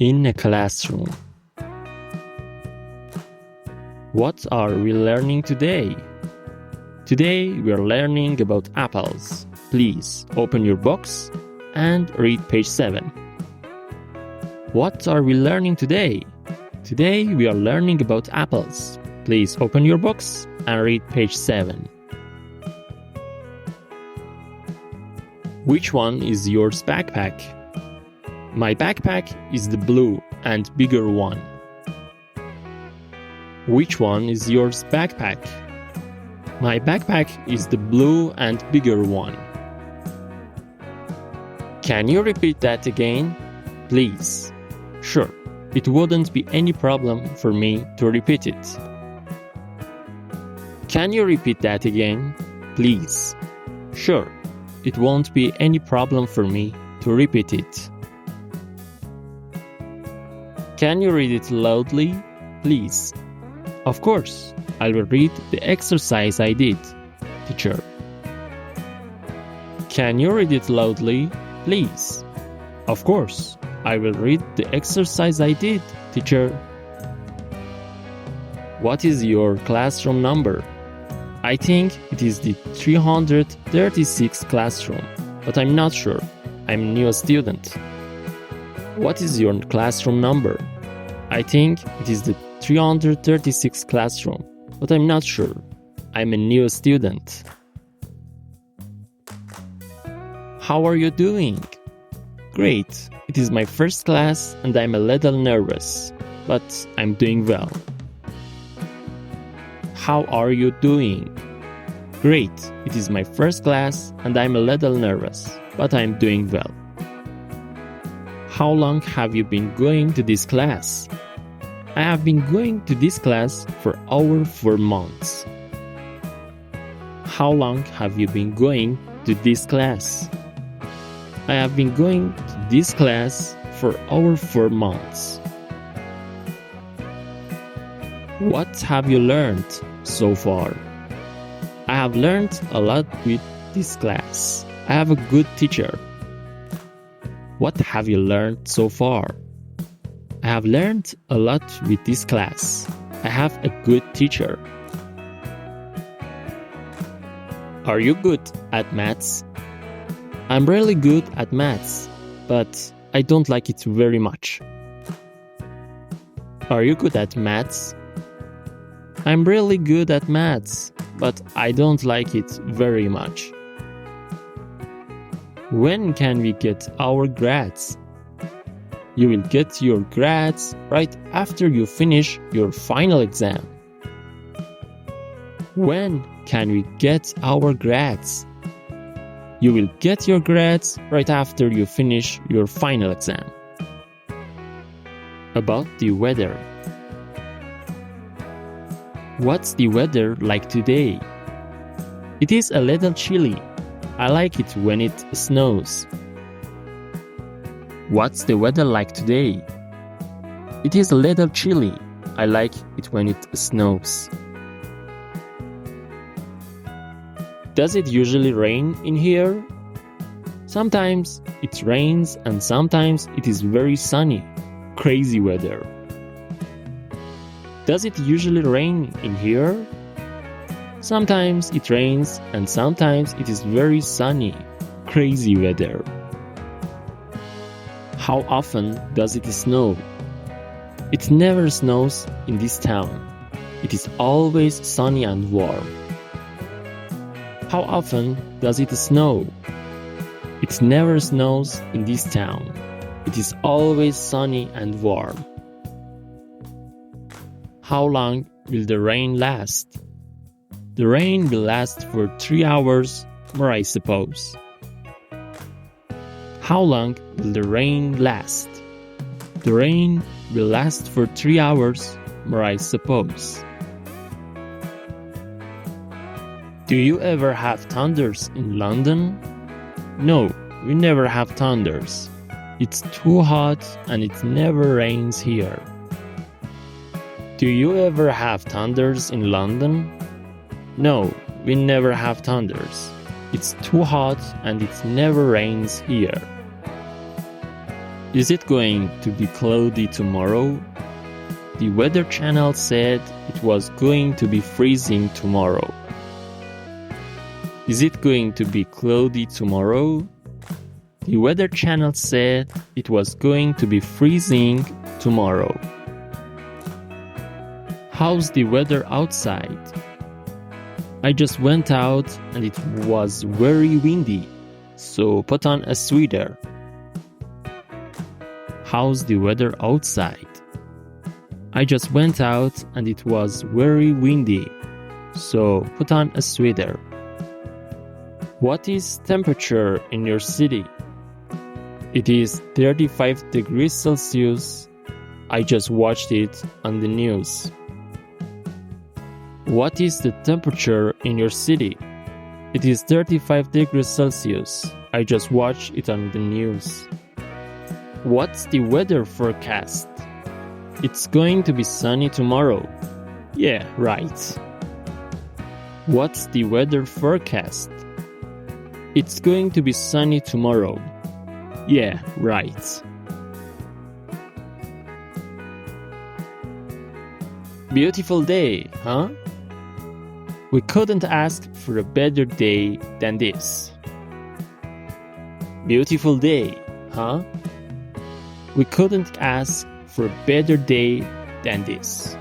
In a classroom. What are we learning today? Today we are learning about apples. Please open your books and read page 7. What are we learning today? Today we are learning about apples. Please open your books and read page 7. Which one is yours backpack? My backpack is the blue and bigger one. Which one is yours backpack? My backpack is the blue and bigger one. Can you repeat that again, please? Sure, it wouldn't be any problem for me to repeat it. Can you repeat that again, please? Sure, it won't be any problem for me to repeat it. Can you read it loudly, please? Of course, I will read the exercise I did, teacher. Can you read it loudly, please? Of course, I will read the exercise I did, teacher. What is your classroom number? I think it is the 336 classroom, but I'm not sure. I'm a new student. What is your classroom number? I think it is the 336 classroom, but I'm not sure. I'm a new student. How are you doing? Great. It is my first class and I'm a little nervous, but I'm doing well. How are you doing? Great. It is my first class and I'm a little nervous, but I'm doing well. How long have you been going to this class? I have been going to this class for over 4 months. How long have you been going to this class? I have been going to this class for over 4 months. What have you learned so far? I have learned a lot with this class. I have a good teacher. What have you learned so far? I have learned a lot with this class. I have a good teacher. Are you good at maths? I'm really good at maths, but I don't like it very much. Are you good at maths? I'm really good at maths, but I don't like it very much. When can we get our grades? You will get your grades right after you finish your final exam. When can we get our grades? You will get your grades right after you finish your final exam. About the weather. What's the weather like today? It is a little chilly. I like it when it snows. What's the weather like today? It is a little chilly. I like it when it snows. Does it usually rain in here? Sometimes it rains and sometimes it is very sunny. Crazy weather. Does it usually rain in here? Sometimes it rains and sometimes it is very sunny. Crazy weather. How often does it snow? It never snows in this town. It is always sunny and warm. How often does it snow? It never snows in this town. It is always sunny and warm. How long will the rain last? The rain will last for 3 hours more, I suppose. How long will the rain last? The rain will last for 3 hours more, I suppose. Do you ever have thunders in London? No, we never have thunders. It's too hot and it never rains here. Do you ever have thunders in London? No, we never have thunders. It's too hot and it never rains here. Is it going to be cloudy tomorrow? The Weather Channel said it was going to be freezing tomorrow. Is it going to be cloudy tomorrow? The Weather Channel said it was going to be freezing tomorrow. How's the weather outside? I just went out and it was very windy, so put on a sweater. How's the weather outside? I just went out and it was very windy, so put on a sweater. What is temperature in your city? It is 35 degrees Celsius. I just watched it on the news. What is the temperature in your city? It is 35 degrees Celsius. I just watched it on the news. What's the weather forecast? It's going to be sunny tomorrow. Yeah, right. What's the weather forecast? It's going to be sunny tomorrow. Yeah, right. Beautiful day, huh? We couldn't ask for a better day than this. Beautiful day, huh? We couldn't ask for a better day than this.